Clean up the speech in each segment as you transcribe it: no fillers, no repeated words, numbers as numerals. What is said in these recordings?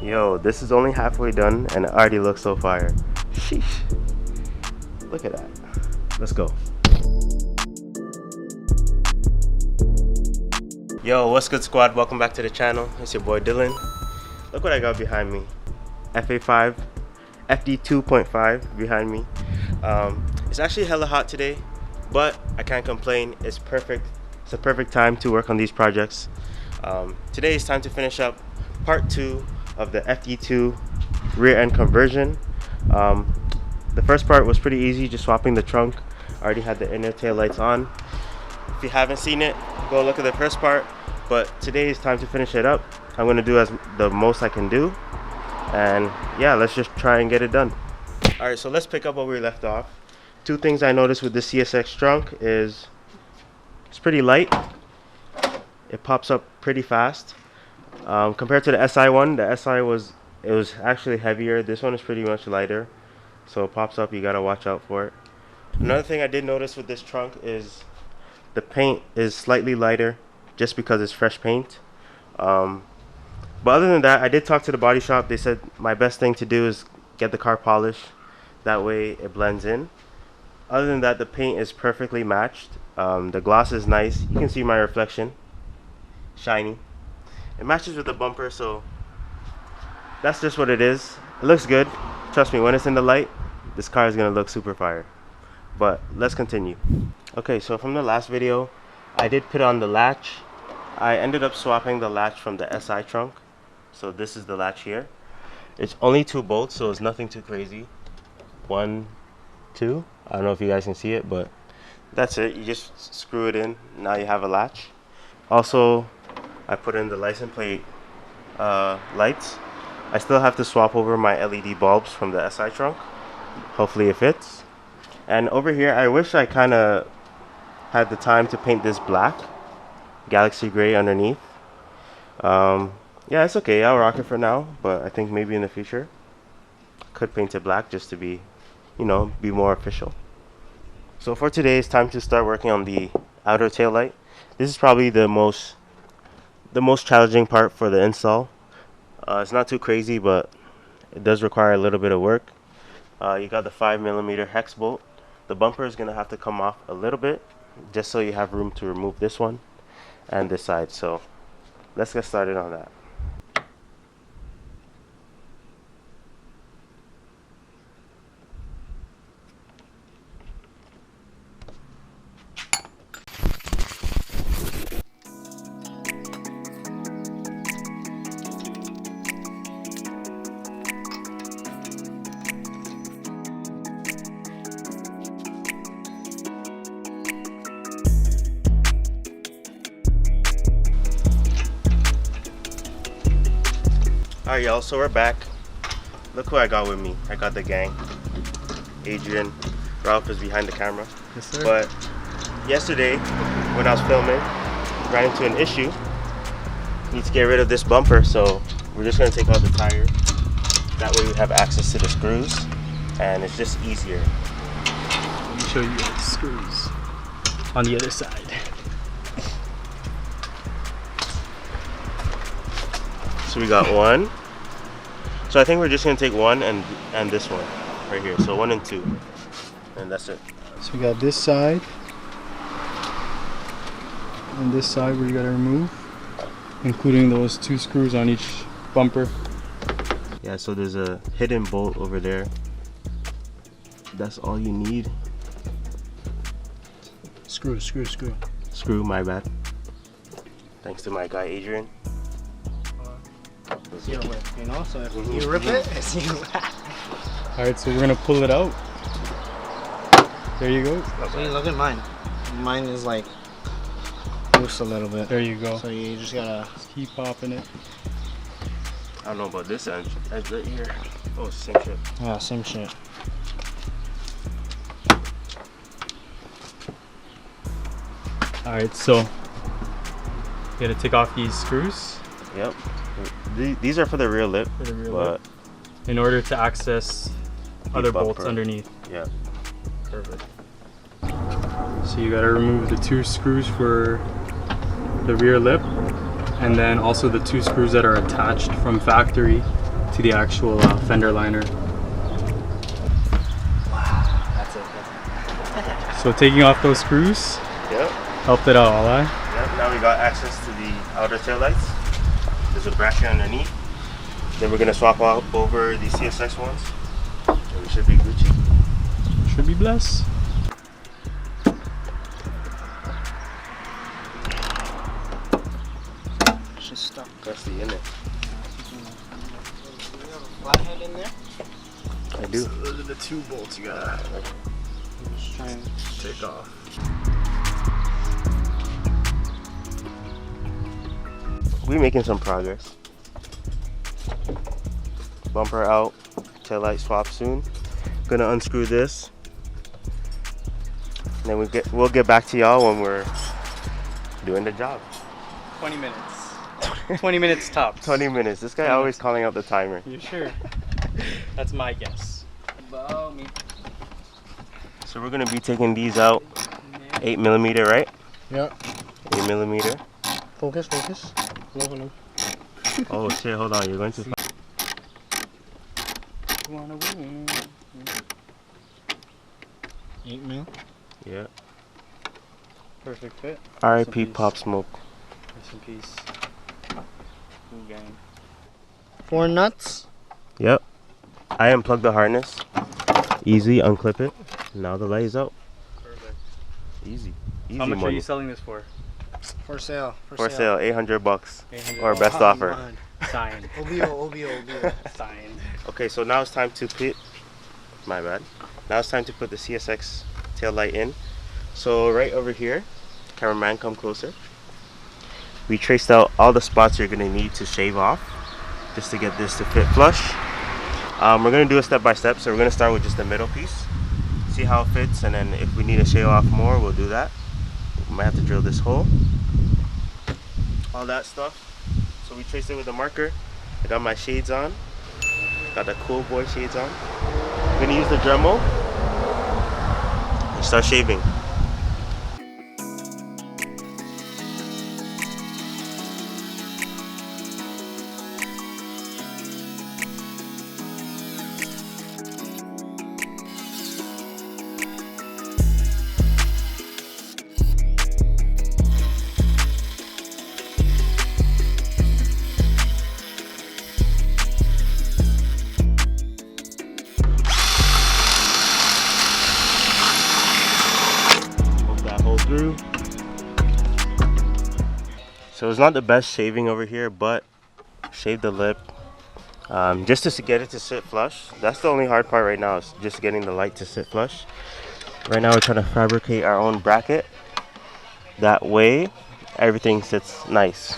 Yo, this is only halfway done and it already looks so fire. Sheesh. Look at that. Let's go. Yo, what's good, squad? Welcome back to the channel. It's your boy Dylan. Look what I got behind me. FA5 FD2.5 behind me. It's actually hella hot today, but I can't complain. It's perfect. It's a perfect time to work on these projects. Today it's time to finish up part 2 of the FD2 rear end conversion. The first part was pretty easy, just swapping the trunk. I already had the inner tail lights on. If you haven't seen it, go look at the first part. But today is time to finish it up. I'm gonna do the most I can do, and yeah, let's just try and get it done. All right, so let's pick up where we left off. Two things I noticed with the CSX trunk is it's pretty light. It pops up pretty fast. Compared to the SI one, the SI was actually heavier. This one is pretty much lighter, so it pops up. You gotta watch out for it. Another thing I did notice with this trunk is the paint is slightly lighter, just because it's fresh paint. But other than that, I did talk to the body shop. They said my best thing to do is get the car polished. That way it blends in. Other than that, the paint is perfectly matched. The gloss is nice. You can see my reflection, shiny. It matches with the bumper, so that's just what it is. It looks good. Trust me, when it's in the light, this car is gonna look super fire. But let's continue. Okay, so from the last video, I did put on the latch. I ended up swapping the latch from the SI trunk. So this is the latch here. It's only 2 bolts, so it's nothing too crazy. 1, 2. I don't know if you guys can see it, but that's it. You just screw it in. Now you have a latch. Also, I put in the license plate lights. I still have to swap over my LED bulbs from the SI trunk. Hopefully it fits. And over here, I wish I kind of had the time to paint this black, Galaxy Gray underneath. Yeah, it's okay. I'll rock it for now, but I think maybe in the future could paint it black just to be, you know, be more official. So for today, it's time to start working on the outer tail light. This is probably the most challenging part for the install. It's not too crazy, but it does require a little bit of work. You got the 5mm hex bolt. The bumper is gonna have to come off a little bit, just so you have room to remove this one and this side. So let's get started on that. Alright y'all, so we're back. Look who I got with me. I got the gang. Adrian, Ralph is behind the camera. Yes, sir. But yesterday, when I was filming, ran into an issue. Need to get rid of this bumper, so we're just gonna take out the tire. That way we have access to the screws, and it's just easier. Let me show you the screws on the other side. So we got one. So I think we're just gonna take one and this one right here. So 1 and 2, and that's it. So we got this side and this side where you gotta remove, including those 2 screws on each bumper. Yeah, so there's a hidden bolt over there. That's all you need. Screw. Screw, my bad. Thanks to my guy Adrian. You know, so if you rip it, it's you. Alright, so we're gonna pull it out. There you go. See, look at mine. Mine is like loose a little bit. There you go. So you just gotta keep popping it. I don't know about this edge right here. Oh, same shit. Yeah, same shit. Alright, so you gotta take off these screws. Yep. These are for the rear lip. For the rear lip. In order to access other bolts bumper. underneath. Yeah. Perfect. So you gotta remove the 2 screws for the rear lip, and then also the 2 screws that are attached from factory to the actual fender liner. Wow, that's it. So taking off those screws Yep. helped it out, alright? Yep. Now we got access to the outer tail lights. There's a bracket underneath. Then we're gonna swap out over the CSX ones. And we should be Gucci. Should be blessed. She's stuck. That's the inlet. Flathead in there? I do. So those are the 2 bolts you gotta just try and Take off. We're making some progress. Bumper out, tail light swap soon. Gonna unscrew this. And then we'll get back to y'all when we're doing the job. 20 minutes. 20 minutes tops. 20 minutes. This guy 20 always calling out the timer. You sure? That's my guess. Blow me. So we're gonna be taking these out 8mm, right? Yep. 8mm. Focus, focus. Hello. Oh shit, hold on, you're going to 8 mil. Yeah. Perfect fit. R.I.P. Pop Smoke. Rest in peace. Ooh, gang. 4 nuts. Yep. I unplugged the harness. Easy, unclip it. Now the light is out. Perfect. Easy. Easy How much money. are you selling this for? For sale. For sale, $800 or $800. best offer. Signed. OBO. Signed. Okay, so now it's time to put. My bad. Now it's time to put the CSX tail light in. So right over here, cameraman, come closer. We traced out all the spots you're gonna need to shave off, just to get this to fit flush. We're gonna do it step by step. So we're gonna start with just the middle piece, see how it fits, and then if we need to shave off more, we'll do that. We might have to drill this hole. All that stuff. So we traced it with a marker. I got my shades on. Got the cool boy shades on. I'm gonna use the Dremel and start shaving. Through. So it's not the best shaving over here, but shave the lip just to get it to sit flush. That's the only hard part right now, is just getting the light to sit flush. Right now we're trying to fabricate our own bracket. That way everything sits nice.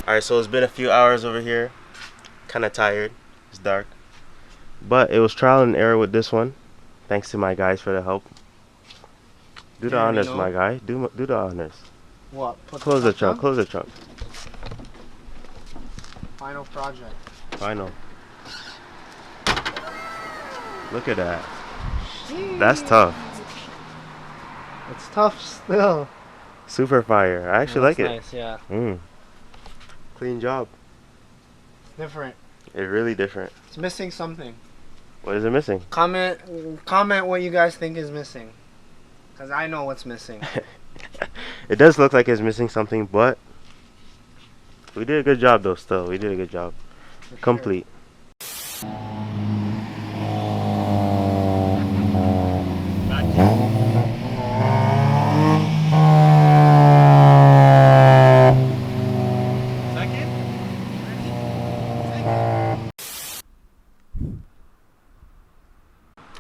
Alright, so it's been a few hours over here. Kind of tired. It's dark. But it was trial and error with this one. Thanks to my guys for the help. Do the honors, my guy. Do the honors. What? Close the trunk. Close the trunk. Final project. Final. Look at that. That's tough. It's tough still. Super fire. I actually like it. Nice, yeah. Clean job. Different. It's really different. It's missing something. What is it missing? Comment what you guys think is missing. Because I know what's missing. It does look like it's missing something, but We did a good job though. Still, we did a good job. For Complete.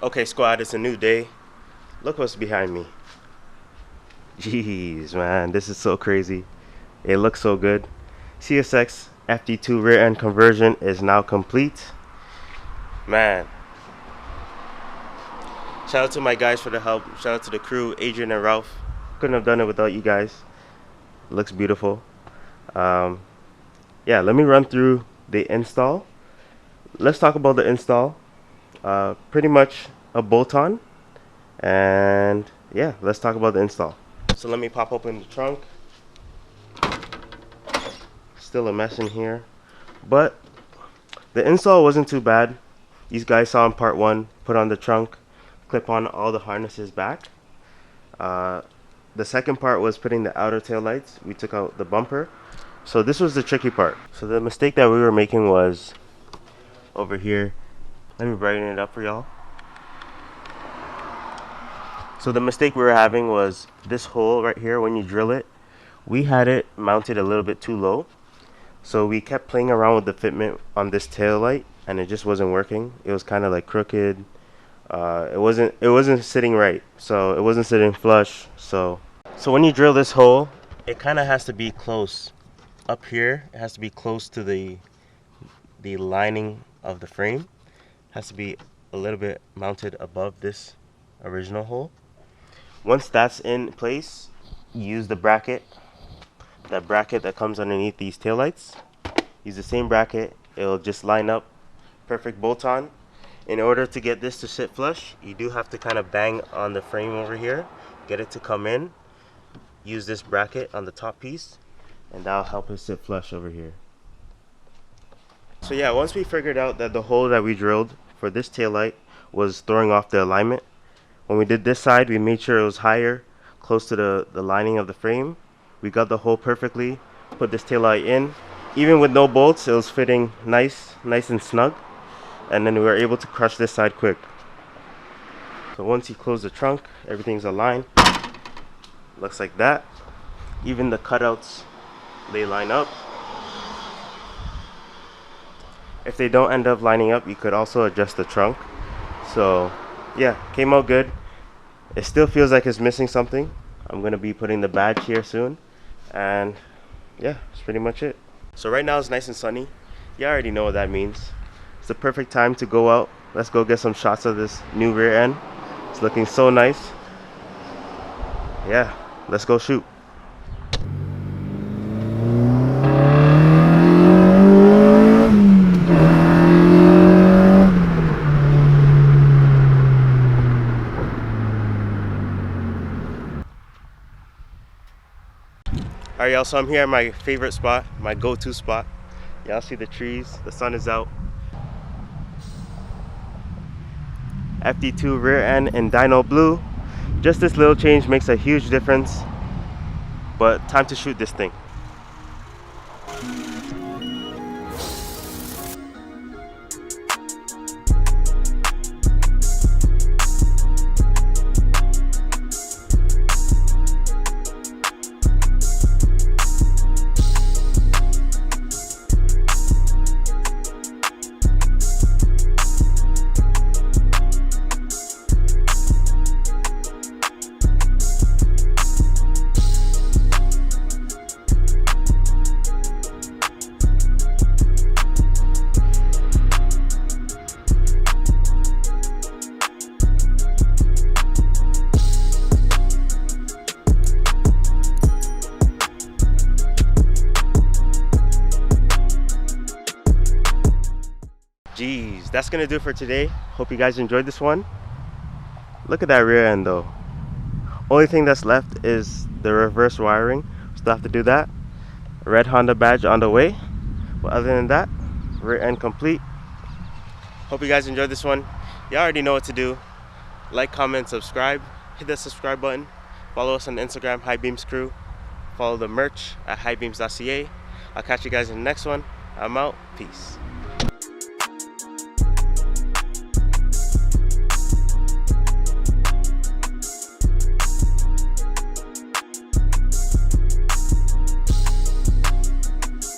Okay, squad, it's a new day. Look what's behind me. Jeez, man, this is so crazy. It looks so good. CSX FD2 rear end conversion is now complete. Man, shout out to my guys for the help. Shout out to the crew, Adrian and Ralph. Couldn't have done it without you guys. It looks beautiful. Yeah, let me run through the install. Let's talk about the install. Pretty much a bolt-on, and yeah, let's talk about the install. So let me pop open the trunk. Still a mess in here, but the install wasn't too bad. These guys saw in part 1, put on the trunk, clip on all the harnesses back. The second part was putting the outer tail lights. We took out the bumper. So this was the tricky part. So the mistake that we were making was over here. Let me brighten it up for y'all. So the mistake we were having was this hole right here. When you drill it, we had it mounted a little bit too low. So we kept playing around with the fitment on this tail light, and it just wasn't working. It was kind of like crooked. It wasn't sitting right. So it wasn't sitting flush. So when you drill this hole, it kind of has to be close. Up here, it has to be close to the lining of the frame. Has to be a little bit mounted above this original hole. Once that's in place, use the bracket. That bracket that comes underneath these taillights. Use the same bracket. It'll just line up. Perfect bolt-on. In order to get this to sit flush, you do have to kind of bang on the frame over here. Get it to come in. Use this bracket on the top piece, and that'll help it sit flush over here. So yeah, once we figured out that the hole that we drilled for this taillight was throwing off the alignment, when we did this side, we made sure it was higher, close to the lining of the frame. We got the hole perfectly, put this taillight in. Even with no bolts, it was fitting nice and snug. And then we were able to crush this side quick. So once you close the trunk, everything's aligned. Looks like that. Even the cutouts, they line up. If they don't end up lining up, you could also adjust the trunk. So yeah, came out good. It still feels like it's missing something. I'm gonna be putting the badge here soon, and yeah, that's pretty much it. So right now it's nice and sunny. You already know what that means. It's the perfect time to go out. Let's go get some shots of this new rear end. It's looking so nice. Yeah, let's go shoot. Alright y'all, so I'm here at my favorite spot, my go-to spot. Y'all see the trees, the sun is out. FD2 rear end in Dyno Blue. Just this little change makes a huge difference. But time to shoot this thing. Jeez, that's gonna do it for today. Hope you guys enjoyed this one. Look at that rear end though. Only thing that's left is the reverse wiring. Still have to do that. Red Honda badge on the way. But other than that, rear end complete. Hope you guys enjoyed this one. You already know what to do. Like, comment, subscribe. Hit that subscribe button. Follow us on Instagram, High Beams Crew. Follow the merch at highbeams.ca. I'll catch you guys in the next one. I'm out. Peace.